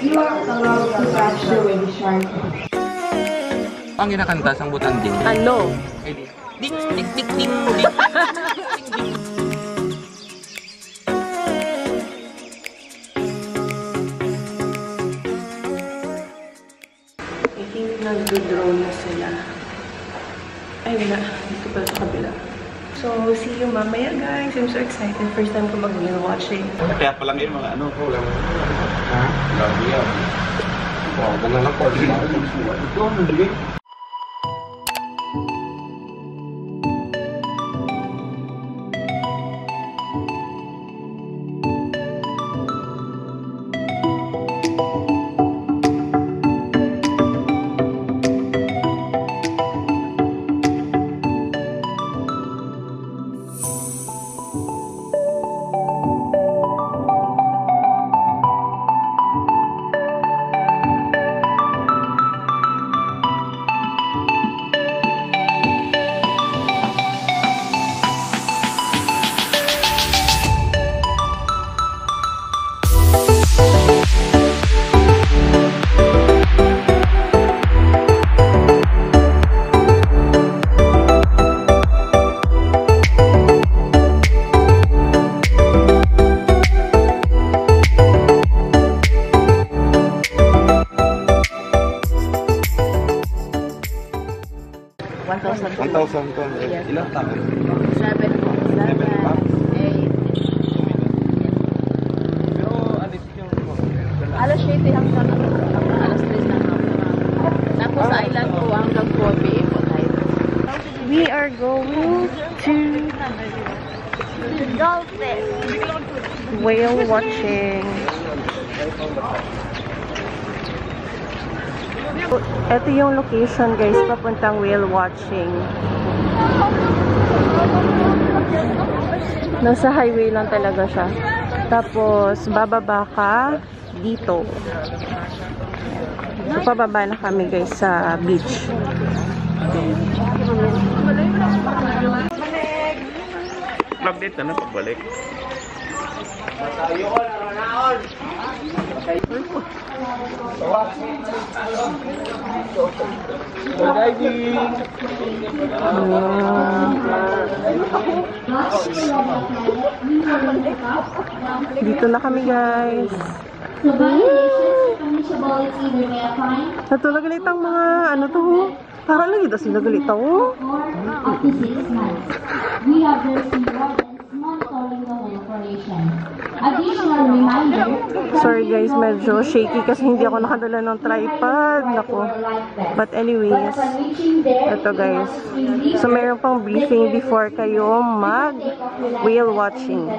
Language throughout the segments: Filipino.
you are allowed to catch the whale shark. Ang ginakanta sang butan din. Ano? Dik dik dik dik dik. I think nag-drone na sila. Ay, wala. Dito pala sa kabila. So, see you mamaya, guys. I'm so excited. First time ko mag-whale watching. Kaya pa lang yung mga ano ko. Ha? Grabe yan. Wow, ganun lang po. Ito, nabigay. Ilang tama? 7 po. 7, 8. Pero alis yung... Alas 7 hanggang alas 3 na tapos sa island po hanggang 4 p.m. po tayo. We are going to dolphin whale watching. Ito yung location, guys, papuntang whale watching. Nasa highway lang talaga siya. Tapos, bababa ka dito. So, pababa na kami, guys, sa beach. Update na pagbalik. Dito na kami, guys. Natulog galit ang mga ano to. Para lang ito sila galit ako. We have the rod and small towing the whole operation. Additional reminder. Sorry guys, medyo shaky kasi hindi ako nakadala ng tripod. Nako. But anyways, ito guys. So meron pang briefing before kayo mag whale watching.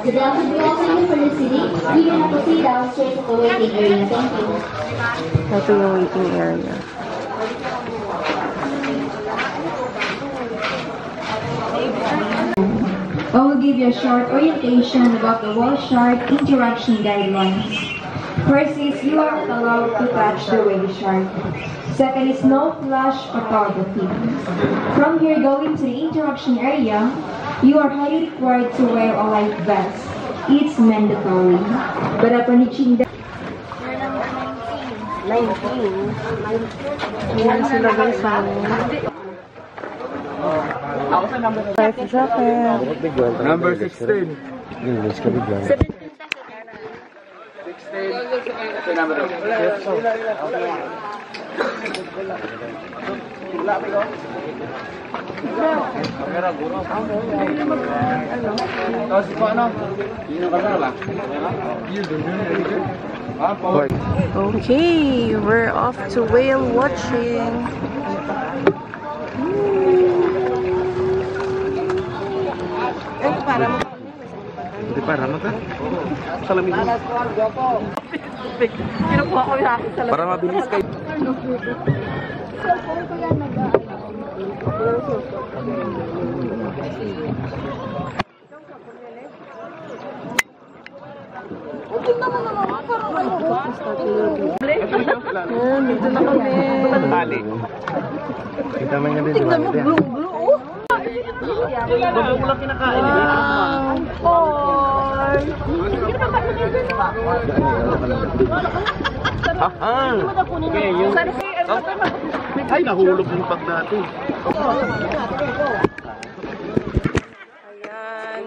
The Delta will also use for the city. We can proceed downstairs to the waiting area. Thank you. Ito yung waiting area. I will give you a short orientation about the whale shark interaction guidelines. First is you are allowed to catch the whale shark. Second is no flash photography. From here going to the interaction area, you are highly required to wear a life vest. It's mandatory. But upon reaching the 19. Ayan sila guys. Life jacket. Number 16. 17. Okay, we're off to whale watching. Hindi para mo ka? Salamin mo. Kinukuha ko yung aking salamin. Para mabilis kayo. Dito na kami. Tali. Kita mo nga din. Tingnan mo, blue, oh. Bago lang kinakain. Ay, nahulog yung bag natin. Ayan.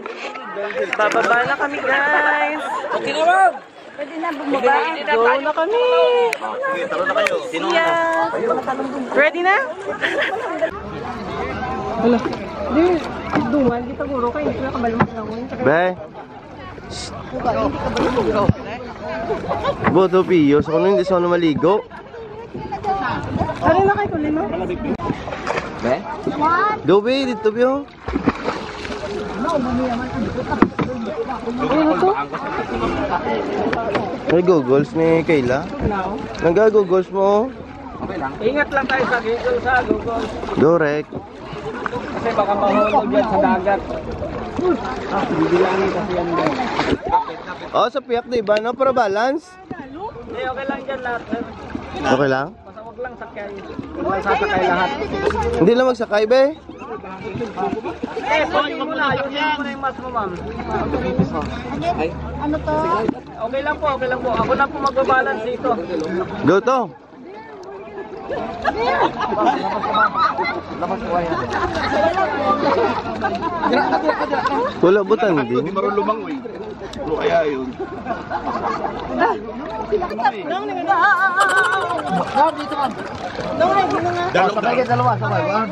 Bababa na kami, guys. Okay na ba? Pwede na bumaba. Go na kami. Okay, taro na kayo. Yeah. Ready na? Hala. Di, duman. Di taguro kayo. Hindi na kabalong na ako. Be. Boto piyo, so kung hindi sa ano maligo. Ano na kayo kulin mo? Be? Go be, dito piyo. Ano to? May goggles ni Kayla? No. Nangga-goggles mo? Ingat lang tayo sa Google sa Google. Dorek. Kasi baka mahulog yan sa dagat. Bibilangin kasi yan din. Oh, sa piyak diba, no? Para balance? Hindi, okay lang dyan lahat. Okay lang? Basta huwag lang sakay. Huwag lang sasakay lahat. Hindi lang magsakay, be? Yun muna yung mas mo, ma'am. Ano to? Okay lang po, okay lang po. Ako na po magbabalance dito. Go to. Wala butan din. Hindi marunong lumangoy. Ano kaya yun? Dalawa. Sabay. 1,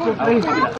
2, 3.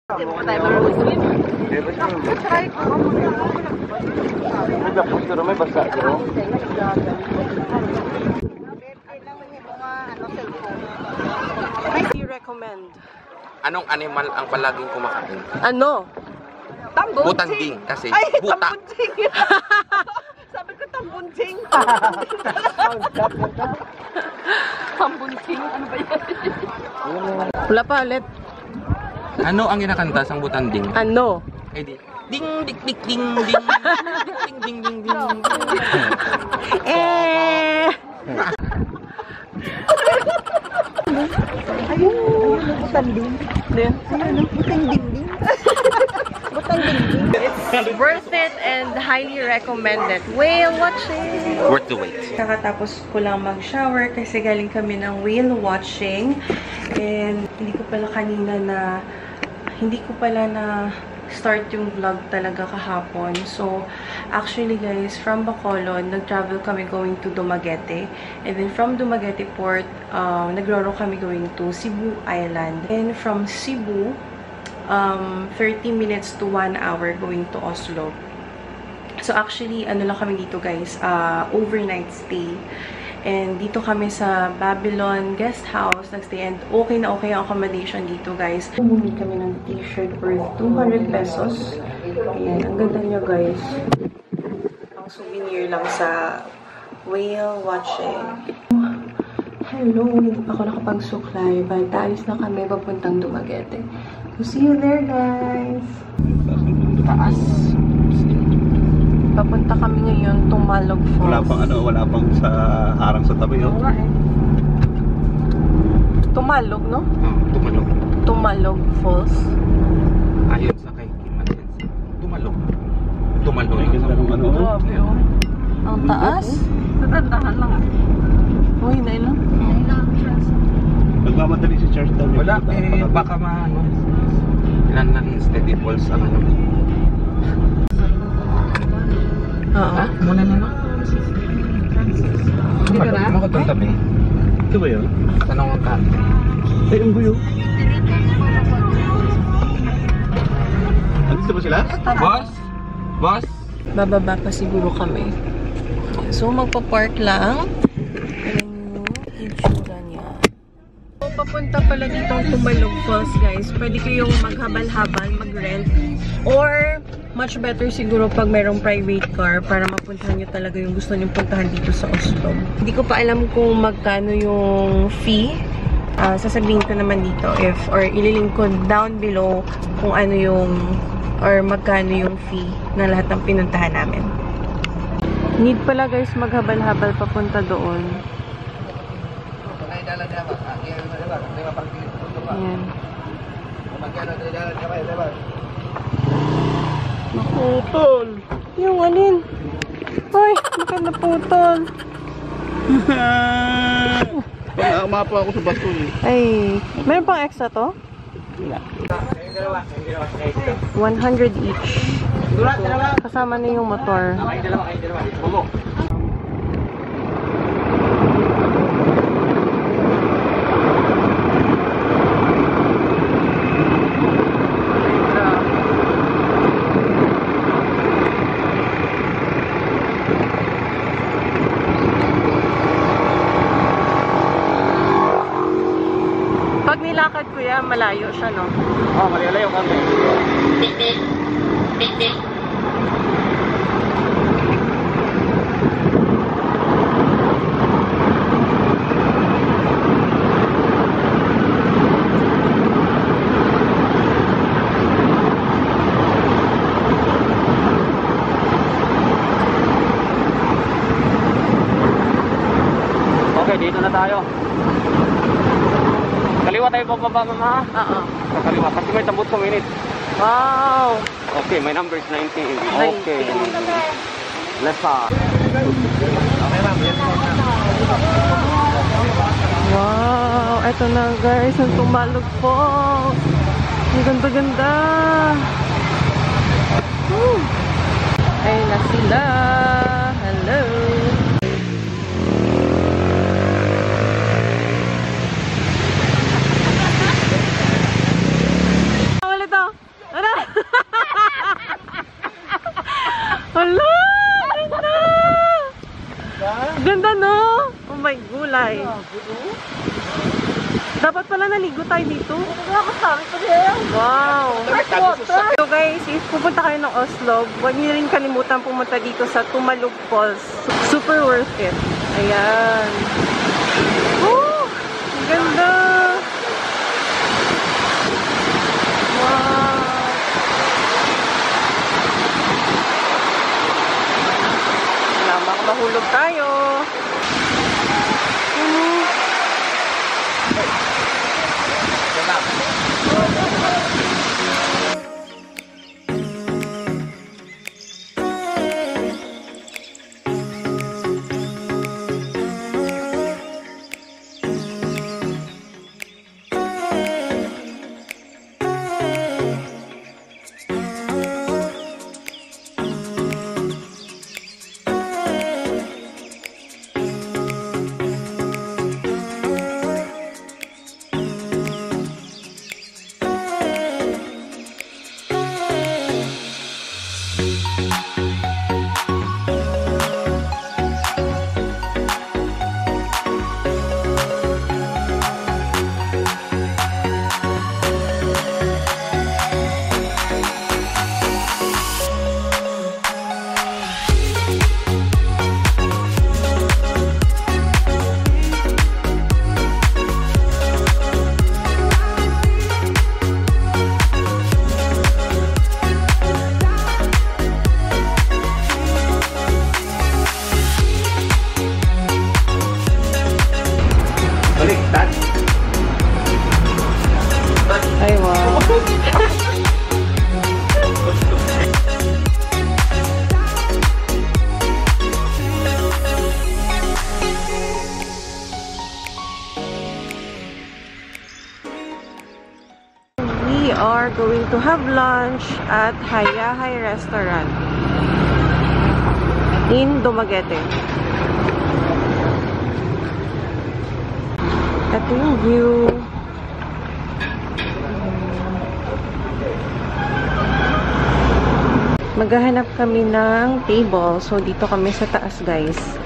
I recommend. Anong animal ang palaging kumakain? Ano? Tambunting. Butanding kasi. Ay, Buta. tambunting. Sabi ko tambunting. Tambunting. Ano ba yan? Wala pa ulit. Ano ang kinakanta sa butanding? Ano? Ay di. Ding dik dik ding ding ding ding ding ding. Eh. Ayun, butanding. Then, butanding. It's worth it and highly recommended. Whale watching! Worth the wait. Kakatapos ko lang mag-shower kasi galing kami ng whale watching. And hindi ko pala na start yung vlog talaga kahapon. So, actually guys, from Bacolod, nag-travel kami going to Dumaguete. And then from Dumaguete Port, nagro-row kami going to Cebu Island. And from Cebu, 30 minutes to 1 hour going to Oslo. So actually, ano lang kami dito guys, overnight stay. And dito kami sa Babylon guest house nagstay, and okay na okay ang accommodation dito guys. Bumili kami ng t-shirt worth 200 pesos. Ayan, ang ganda niya guys. Ang souvenir lang sa whale watching. Hello, hindi pa ako nakapagsuklay. But alis na kami papuntang Dumaguete. So see you there guys! Taas. Papunta kami ngayon Tumalog Falls. Wala pang sa harang sa tabi, oh. Tumalog, no? Tumalog. Tumalog Falls. Ayon sa kay Kim Matensi. Tumalog. Tumalog. Grabe, oh. Ang taas. Tatandahan lang. Uy, hinay lang. Nagmamadali si Charles daw. Wala, baka maano. Ilan lang steady falls ang ano. Oo. Muna na no? Hindi ka na? Ano ka itong tabi? Ito ba yun? Tanong ang tabi. Ay, ang guyo. Andito ba sila? Boss? Boss? Bababa pa siguro kami. So, magpa-park lang. Ayan yung itsura niya. So, papunta pala dito ang Tumalog Falls, guys. Pwede kayong maghabal-habal, mag-rent. Or, much better siguro pag mayroong private car para mapuntahan nyo talaga yung gusto nyo puntahan dito sa Oslo. Hindi ko pa alam kung magkano yung fee. Sasabihin ko naman dito or ililink ko down below kung ano yung or magkano yung fee na lahat ng pinuntahan namin. Need pala guys maghabal-habal papunta doon. Ayan. Naputol! Yung alin? Ay, bakit naputol? Nakamapo ako sa bato eh. Ay, meron pang extra to? 100 each. Kasama na yung motor. Pag nilakad ko yan, malayo siya, no? Oh, malayo kami. Okay, dito na tayo. Kaliwa tayo pababa, mama. Oo. Sa kaliwa, kasi may tambot sa minute. Wow! Okay, my number is 19. Okay. Left side. Wow! Eto na guys, ang Tumalog Falls. Ang ganda-ganda. Woo! Ayun na sila. Hello! Wala to! Ano? Hala! Ganda! Ganda, no? Oh my gulay. Dapat pala naligo tayo dito. Wow! So guys, if pupunta kayo ng Oslo, huwag niyo rin kalimutan pumunta dito sa Tumalog Falls. Super worth it. Ayan. Oh! Ang ganda! Wow! Lamang mahulog tayo. we are going to have lunch at Hayahay Restaurant in Dumaguete. Ito yung view. Maghahanap kami ng table. So, dito kami sa taas, guys.